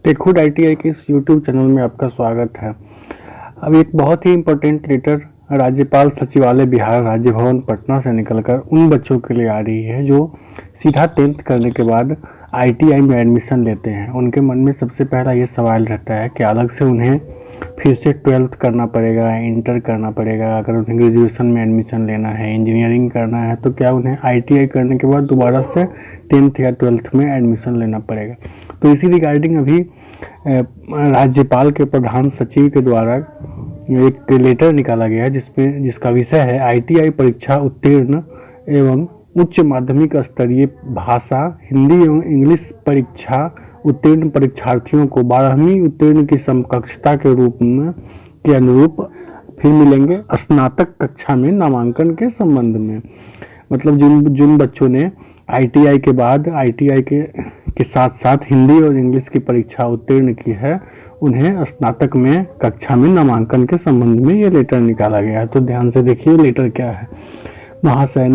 टेकहुड ITI के इस YouTube channel में आपका स्वागत है। अब एक बहुत ही इम्पोर्टेंट लेटर राज्यपाल सचिवालय बिहार राज्य भवन पटना से निकलकर उन बच्चों के लिए आ रही है जो सीधा 10th करने के बाद आईटीआई में एडमिशन लेते हैं। उनके मन में सबसे पहला ये सवाल रहता है कि अलग से उन्हें फिर से 12th करना पड़ेगा, इंटर करना पड़ेगा। अगर उन्हें ग्रेजुएशन में एडमिशन लेना है, इंजीनियरिंग करना है, तो क्या उन्हें आईटीआई करने के बाद दोबारा से 10th या 12th में एडमिशन लेना पड़ेगा। तो इसी रिगार्डिंग अभी राज्यपाल के प्रधान सचिव के द्वारा एक लेटर निकाला गया है जिसका विषय है आईटीआई परीक्षा उत्तीर्ण एवं उच्च माध्यमिक स्तरीय भाषा हिंदी एवं इंग्लिश परीक्षा उत्तीर्ण परीक्षार्थियों को 12वीं उत्तीर्ण की समकक्षता के रूप में के अनुरूप फिर मिलेंगे स्नातक कक्षा में नामांकन के संबंध में। मतलब जिन बच्चों ने आईटीआई के बाद आईटीआई के साथ साथ हिंदी और इंग्लिश की परीक्षा उत्तीर्ण की है, उन्हें स्नातक में कक्षा में नामांकन के संबंध में ये लेटर निकाला गया है। तो ध्यान से देखिए लेटर क्या है। महाशय,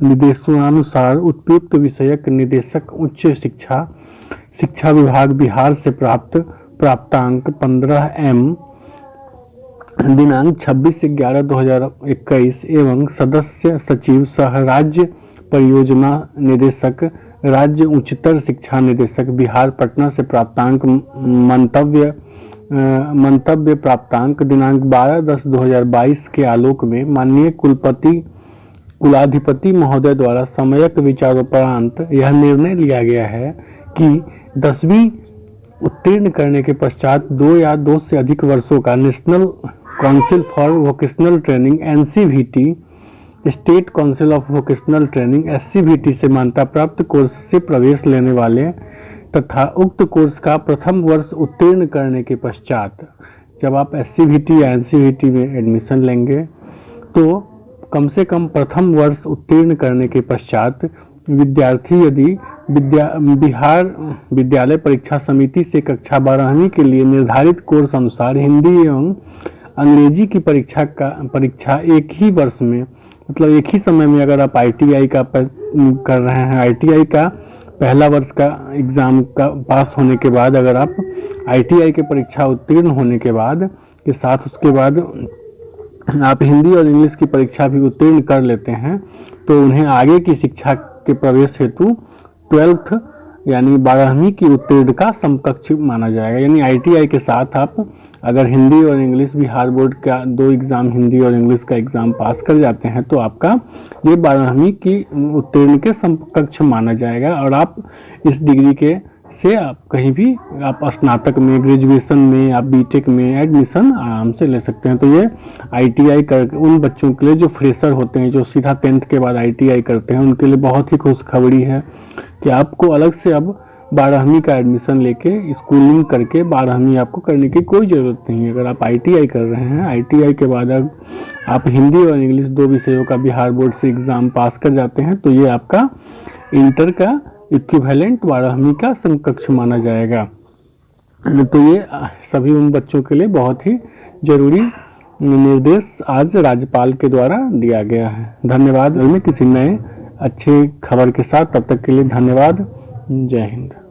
निर्देशानुसार उपयुक्त विषयक निदेशक उच्च शिक्षा विभाग बिहार से प्राप्तांक 15M दिनांक 26/11/2021 एवं सदस्य सचिव सह राज्य परियोजना निदेशक राज्य उच्चतर शिक्षा निदेशक बिहार पटना से प्राप्तांक मंतव्य प्राप्तांक दिनांक 12/10/2022 के आलोक में माननीय कुलाधिपति महोदय द्वारा सम्यक विचारोपरांत यह निर्णय लिया गया है कि 10वीं उत्तीर्ण करने के पश्चात 2 या 2 से अधिक वर्षों का national council for vocational training NCVT, state council of vocational training SCVT से मान्यता प्राप्त कोर्स से प्रवेश लेने वाले तथा उक्त कोर्स का प्रथम वर्ष उत्तीर्ण करने के पश्चात, जब आप SCVT या NCVT में एडमिशन लेंगे तो कम से कम प्रथम वर्ष उत्तीर्ण करने के पश्चात विद्यार्थी यदि बिहार विद्यालय परीक्षा समिति से कक्षा 12वीं के लिए निर्धारित कोर्स अनुसार हिंदी एवं अंग्रेजी की परीक्षा एक ही वर्ष में, मतलब एक ही समय में, अगर आप आईटीआई का कर रहे हैं, आईटीआई का पहला वर्ष का एग्ज़ाम का पास होने के बाद अगर आप आईटीआई की परीक्षा उत्तीर्ण होने के बाद के साथ उसके बाद आप हिंदी और इंग्लिश की परीक्षा भी उत्तीर्ण कर लेते हैं, तो उन्हें आगे की शिक्षा के प्रवेश हेतु 12th यानी 12वीं की उत्तीर्ण का समकक्ष माना जाएगा। यानी आईटीआई के साथ आप अगर हिंदी और इंग्लिश बिहार बोर्ड का 2 एग्ज़ाम हिंदी और इंग्लिश का एग्ज़ाम पास कर जाते हैं तो आपका ये 12वीं की उत्तीर्ण के समकक्ष माना जाएगा और आप इस डिग्री के से आप कहीं भी आप स्नातक में, ग्रेजुएशन में, आप बीटेक में एडमिशन आराम से ले सकते हैं। तो ये आईटीआई कर उन बच्चों के लिए जो फ्रेशर होते हैं, जो सीधा 10th के बाद आईटीआई करते हैं, उनके लिए बहुत ही खुशखबरी है कि आपको अलग से अब 12वीं का एडमिशन लेके स्कूलिंग करके 12वीं आपको करने की कोई ज़रूरत नहीं है। अगर आप आईटीआई कर रहे हैं, आईटीआई के बाद आप हिंदी और इंग्लिश 2 विषयों का बिहार बोर्ड से एग्ज़ाम पास कर जाते हैं तो ये आपका इंटर का इक्विवेलेंट 12वीं का समकक्ष माना जाएगा। तो ये सभी उन बच्चों के लिए बहुत ही जरूरी निर्देश आज राज्यपाल के द्वारा दिया गया है। धन्यवाद। में किसी नए अच्छे खबर के साथ, तब तक के लिए धन्यवाद। जय हिंद।